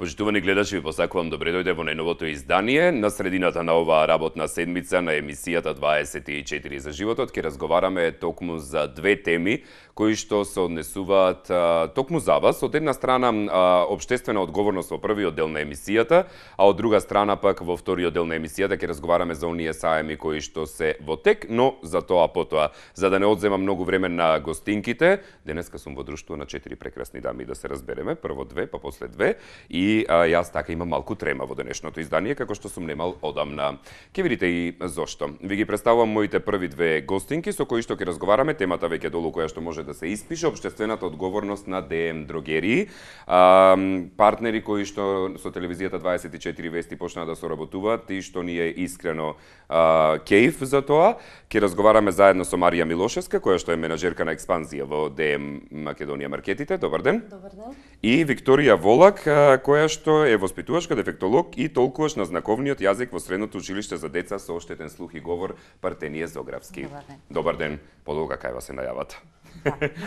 Почитувани гледачи, ви посакувам добре дојде во најновото издание. На средината на оваа работна седмица на емисијата 24 за животот ќе разговараме токму за две теми кои што се однесуваат токму за вас. Од една страна општествена одговорност во првиот дел на емисијата, а од друга страна пак во вториот дел на емисијата ќе разговараме за оние саеми кои што се во тек, но за тоа потоа. За да не одземам многу време на гостинките, денеска сум во друштво на 4 прекрасни дами, да се разбереме, прво две, па после две, и јас така имам малку трема во денешното издание, како што сум немал одамна. Ке видите и зошто. Ви ги представувам моите први две гостинки со кои што ќе разговараме, темата веќе долу која што може да се испише, општествената одговорност на ДМ дрогерии. Партнери кои што со телевизијата 24 вести почнаа да соработуваат и што ни е искрено кејф за тоа. Ќе разговараме заедно со Марија Милошевска, која што е менаџерка на експанзија во ДМ Македонија Маркетите. Добар ден. Добар ден. И Викторија Волак, која што е воспитувачка, дефектолог и толкуваш на знаковниот јазик во Средното училиште за деца со оштетен слух и говор Партенije Zografski. Добар ден. Добар ден. Подолга кај се најавата.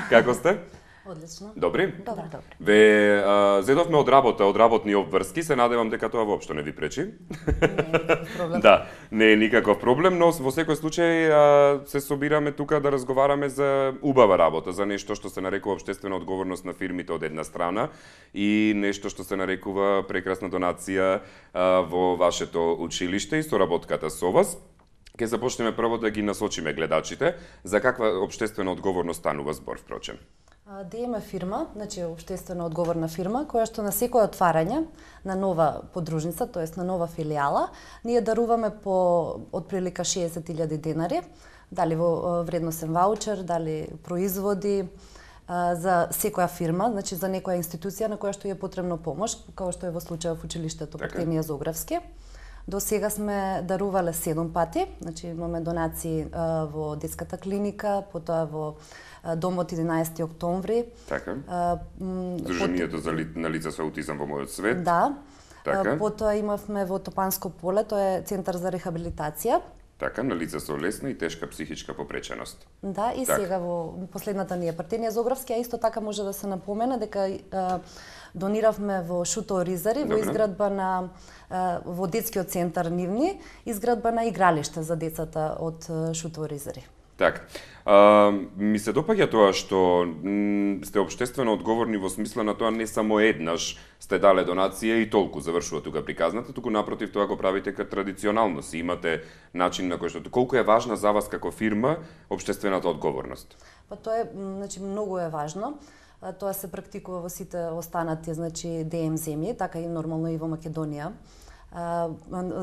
Како сте? Одлично. Добри? Добро. Ве зедовме од работа, од работни обврски, се надевам дека тоа воопшто не ви пречи. Не е никаков проблем. Да, не е никаков проблем, но во секој случај се собираме тука да разговараме за убава работа, за нешто што се нарекува општествена одговорност на фирмите од една страна и нешто што се нарекува прекрасна донација во вашето училиште и соработката со вас. Ке започнеме прво да ги насочиме гледачите за каква општествена одговорност станува збор, впрочем. ДМ е фирма, значи општествено одговорна фирма, која што на секој отварање на нова подружница, тоест на нова филијала, ние даруваме по отприлика 60.000 денари, дали во вредносен ваучер, дали производи, за секоја фирма, значи за некоја институција на која што е потребно помош, како што е во случајот во училиштето Партенije Zografski. До сега сме дарувале 7 пати, значи имаме донации во детската клиника, потоа во домот 11 октомври. Така. Здруженијето на лица со аутизам во мојот свет. Да. Така. Потоа имавме во Топанско поле, тоа е центар за рехабилитација. Така, на лица со лесна и тешка психичка попреченост. Да, и така. Сега во последната ни е Партенije Zografski, а исто така може да се напомене дека дониравме во Шуто Оризари, во изградба на во детскиот центар Нивни, изградба на игралиште за децата од Шуто Оризари. Така. Ми се допаѓа тоа што сте општествено одговорни во смисла на тоа не само еднаш сте дале донација и толку завршува тука приказната, туку напротив тоа го правите како традиционално си имате начин на кој што колку е важна за вас како фирма општествената одговорност. Па тоа е, значи многу е важно. Тоа се практикува во сите останати, значи ДМ земји, така и нормално и во Македонија.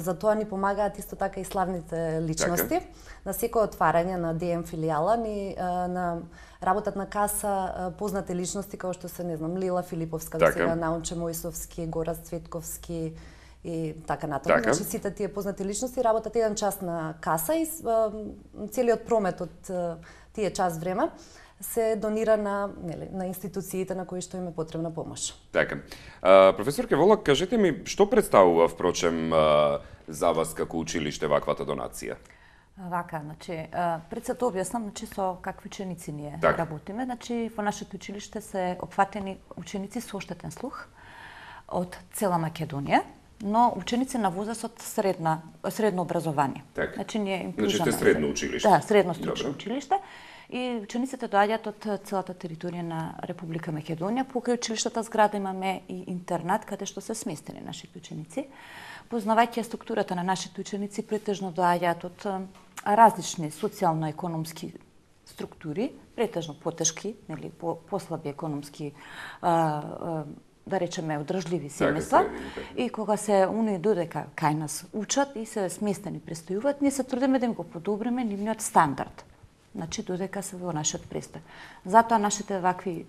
За тоа ни помагаат исто така и славните личности. Така. На секој отварање на ДМ филијала ни на работат на каса познати личности како што се, не знам, Лила Филиповска, така. сега Наунче Мојсовски, Гора Цветковски и така натаму. Така. Значи сите тие познати личности работат еден час на каса и целиот промет од тие час време се донира на институциите на кои што им е потребна помош. Така. Професорке Волак, кажете ми, што представува, впрочем, за вас како училиште ваквата донација? Вака, значи, пред се тоа објаснам, значи, со какви ученици ние така. работиме. Значи, во нашето училиште се опфатени ученици со оштетен слух од цела Македонија, но ученици на возраст од средно образование. Так. Значи, ние им Значи, сте средно училиште. Да, средно стручно училиште. И учениците доаѓаат од целата територија на Република Македонија. Покрај училиштата зграда имаме и интернат каде што се сместени нашите ученици. Познавајќи структурата на нашите ученици, претежно доаѓаат од различни социјално-економски структури, претежно потешки, нели, послаби економски да речеме одржливи семејства. И кога се уни додека кај нас учат и се сместени престојуваат, ние се трудиме да им го подобриме нивниот стандард. Значи, додека се во нашиот престој. Затоа нашите вакви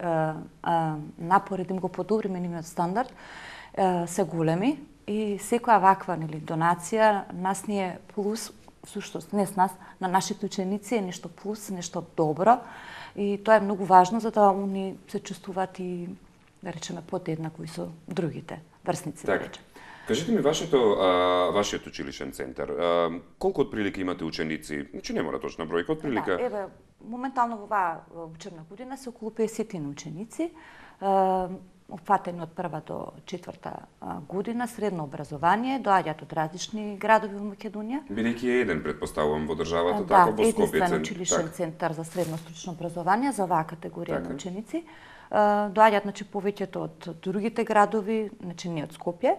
напори да им го подобриме нивниот стандард се големи. И секоја ваква донација нас ни е плюс, всушност не с нас, на нашите ученици е нешто плюс, нешто добро. И тоа е многу важно за да они се чувствуваат и, да речеме, подеднакво и со другите врсници, да речеме. Кажете ми, вашиот училишен центар, колку отприлика имате ученици? Значи не мора точна бројка, отприлика. Да, еве, моментално во оваа учебна година се околу 50 ученици, опфатени од прва до четврта година, средно образование, доаѓаат од различни градови во Македонија. Бидејќи е еден, предпоставувам, во државата, така во Скопје. Да, единствен училишен центар за средно стручно образование за оваа категорија на ученици. Доаѓаат, значи, повеќето од другите градови, значи не од Скопје,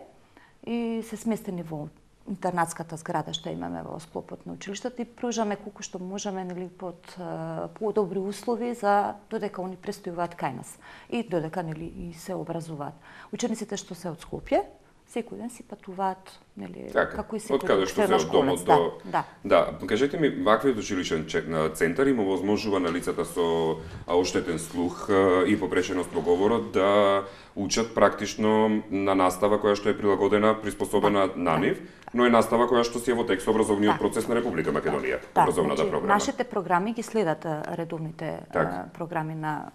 и се сместени во интернатската зграда што имаме во склопот на училиштето и пружаме колку што можеме, нели, под подобри услови за додека они престојуваат кај нас и додека, нели, и се образуваат. Учениците што се од Скопје секој ден си патуваат, нели, како и секој каде што се од домот до... Да. Кажете ми, ваквиот училишен центар има возможува на лицата со оштетен слух и попреченост во говорот да учат практично на настава која што е прилагодена, приспособена на нив, но е настава која што си е во текст образовниот процес на Република Македонија, образовната програма. Нашите програми ги следат редовните програми на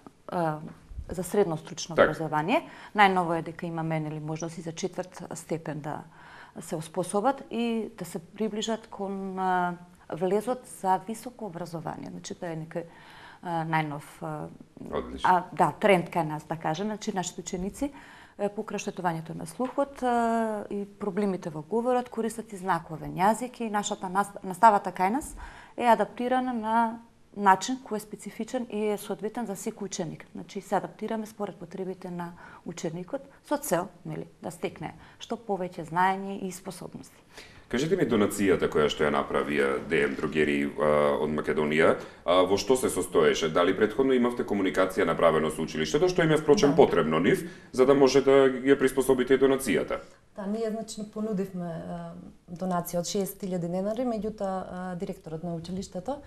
за средно стручно образование. Најново е дека имаме, нели, можност и за четврт степен да се оспособат и да се приближат кон влезот за високо образование. Значи, тоа е некој најнов тренд кај нас, да кажеме. Значи, нашите ученици покрај штетувањето на слухот и проблемите во говорот користат и знаковен јазик и нашата наставата кај нас е адаптирана на начин кој е специфичен и е соодветен за секој ученик. Значи се адаптираме според потребите на ученикот со цел, нели, да стекне што повеќе знаење и способности. Кажете ми, донацијата која што ја направија ДМ Дрогери од Македонија, во што се состоеше? Дали претходно имавте комуникација направено со училиштето, што им е впрочем потребно нив, за да може да ја приспособите донацијата? Да, ние, значи, понудивме донација од 60.000 денари, меѓутоа директорот на училиштето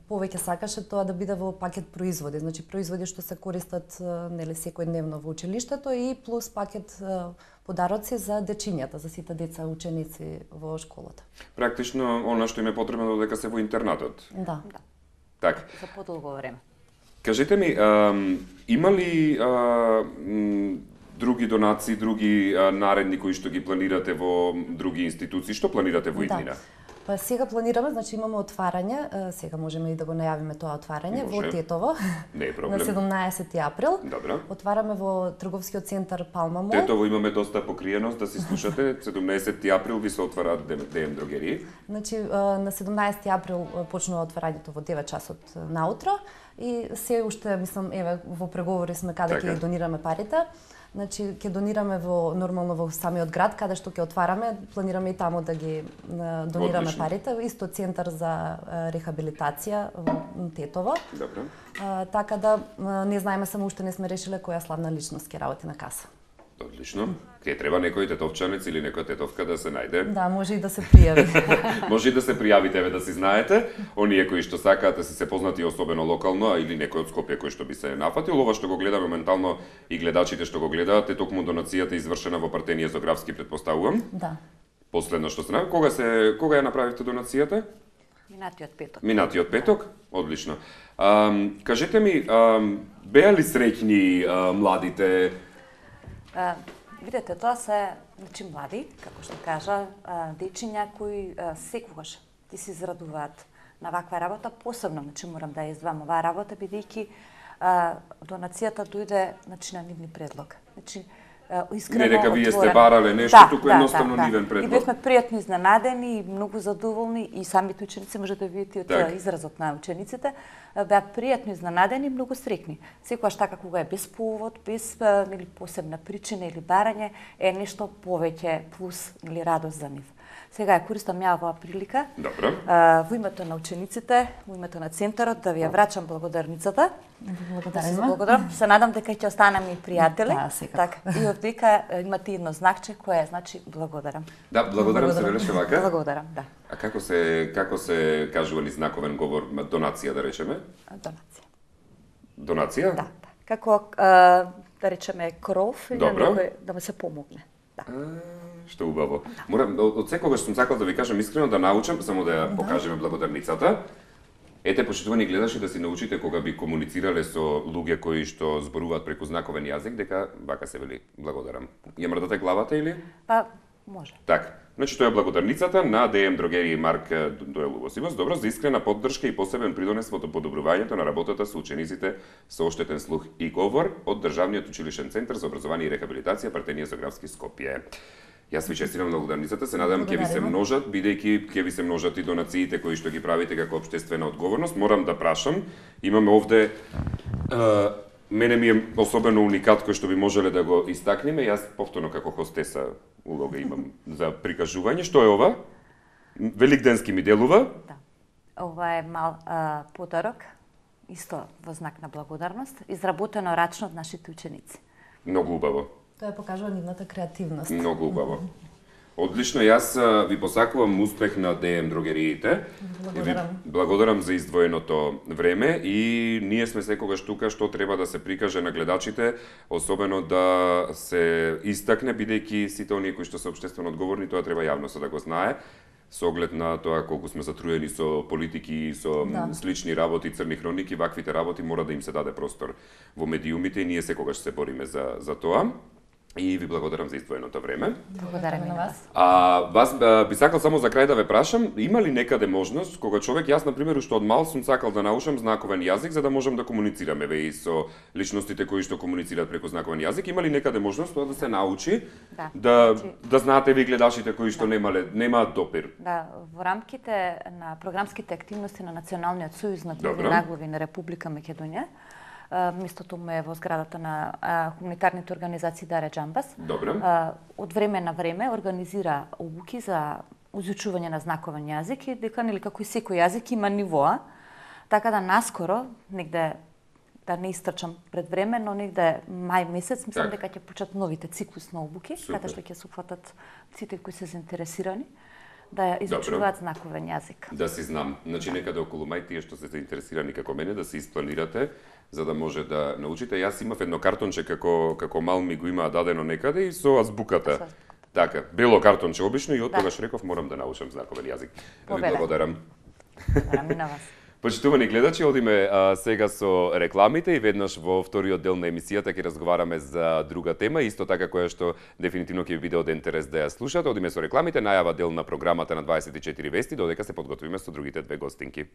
повеќе сакаше тоа да биде во пакет производи, значи производи што се користат, нели, секојдневно во училиштето и плюс пакет подароци за дечињата, за сите деца ученици во школата. Практично она што им е потребно додека се во интернатот. Да. Так. За подолго време. Кажете ми, има ли други донации, други наредни кои што ги планирате во други институции? Што планирате во иднина? Па сега планираме, значи имаме отварање, сега можеме и да го најавиме тоа отварање во Тетово. Не е проблем. На 17 април. Добро. Отвараме во трговскиот центар Палма Мол. Тетово имаме доста покриеност, да си слушате. 17 април ви се отвараат ДМ Дрогери. Значи на 17 април почнува отварањето во 9 часот наутро и се уште, мислам, еве во преговори сме каде ќе донираме парите. Значи, ќе донираме нормално во самиот град, каде што ќе отвараме, планираме и таму да ги донираме парите. Исто центар за рехабилитација во Тетово. Добро. Така да, не знаеме, само уште не сме решиле која славна личност ќе работи на каса. Одлично. Ке треба некој тетовчанец или некоја тетовка да се најде. Да, може и да се пријави. Може и да се пријавите, да си знаете. Оние кои што сакаат да се познати особено локално, или некој од Скопје кој што би се нафатил, ова што го гледа моментално и гледачите што го гледаат, е токму донацијата извршена во Партенија Зографски, претпоставувам. Да. Последно што се направи, кога ја направивте донацијата? Минатиот петок. Одлично. Кажете ми, беа ли среќни младите? Видете, тоа се, значи, млади, како што кажа, дечиња кои секогаш ти се израдуваат на ваква работа, посебно, значи, морам да издвам оваа работа, бидејќи донацијата дојде, значи, на нивни предлог. Значи, искрено не дека вие сте барале нешто, туку едноставно нивен предлог. И бевме пријатно изненадени и многу задоволни, и самите ученици, може да видите од изразот на учениците, беа пријатно изненадени и многу среќни. Секогаш така кога е без повод, без или посебна причина или барање, е нешто повеќе плюс или радост за нив. Сега ја користам ја оваа прилика. Добро. Во името на учениците, во името на центарот, да ви ја врачам благодарницата. Благодарам. Се надам дека ќе останеме и пријатели. Да, секако. Така. И овдека имате едно знакче кое значи благодарам. Да, благодарам се велеше вака. Благодарам, да. А како се кажува ли знаковен говор, донација да речеме? Донација. Донација? Да. Како да речеме кров или некој да му се помогне. Што убаво. Морам, од секогаш сум сакал да ви кажам искрено да научам, само да ја покажеме благодарницата. Ете, почитувани гледачи, да си научите кога би комуницирале со луѓе кои што зборуваат преку знаковен јазик, дека вака се вели благодарам. Ја мрдате главата или? Па, може. Така. Значи, тоа е благодарницата на ДМ Дрогери и Марк Доелувосивос. Добро, за искрена поддршка и посебен придонес во подобрувањето на работата со учениците со оштетен слух и говор од Државниот училишен центар за образование и рехабилитација Партенија Зографски Скопје. Јас ви честитам на благодарницата, се надевам ќе ви се множат, бидејќи ќе ви се множат и донациите кои што ги правите како општествена одговорност. Морам да прашам, имаме овде мене ми е особено уникат кој што би можеле да го истакнеме. Јас повторно како хостеса улога имам за прикажување. Што е ова? Великденски ми делува. Да. Ова е мал подарок, исто во знак на благодарност, изработено рачно од нашите ученици. Многу убаво. Тоа покажува нивната креативност. Многу убаво. Одлично, јас ви посакувам успех на ДМ Дрогериите. Благодарам. Благодарам за издвоеното време и ние сме секогаш тука што треба да се прикаже на гледачите, особено да се истакне, бидејќи сите оние кои што се општествено одговорни, тоа треба јавноста да го знае, со оглед на тоа колку сме затруени со политики и со слични работи, црни хроники, ваквите работи мора да им се даде простор во медиумите и ние секогаш се бориме за тоа. И ви благодарам за издвоеното време. Благодарам на вас. Вас би сакал само за крај да ве прашам, има ли некаде можност кога човек, јас на пример уште од мал сум сакал да научам знаковен јазик за да можам да комуницираме и со личностите кои што комуницираат преку знаковен јазик, има ли некаде можност тоа да се научи? Да знаате ви гледачите кои што немаат допир? Да, во рамките на програмските активности на Националниот сојуз на други наглави на Република Македонија, местото му е во зградата на хуманитарните организации Даре Џамбас. Од време на време организира обуки за изучување на знаковен јазик и дека нели како и секој јазик има нивоа, така да наскоро, негде да не истрчам пред време, но негде мај месец, мислам дека ќе почнат новите циклус на обуки, каде што ќе се упфатат сите кои се заинтересирани да изучуваат знаковен јазик. Да си знам. Значи некаде околу мај тие што се заинтересирани како мене да се испланирате за да може да научите. Јас имав едно картонче како мал ми го имаа дадено некаде и со азбуката. Така, бело картонче обично и од тогаш реков морам да научам знаковен јазик. Ви благодарам. Благодарам и на вас. Почитувани гледачи, одиме сега со рекламите и веднаш во вториот дел на емисијата ќе разговараме за друга тема, исто така која што дефинитивно ќе ви биде од интерес да ја слушате. Одиме со рекламите, најава дел на програмата на 24 вести, додека се подготвиме со другите две гостинки.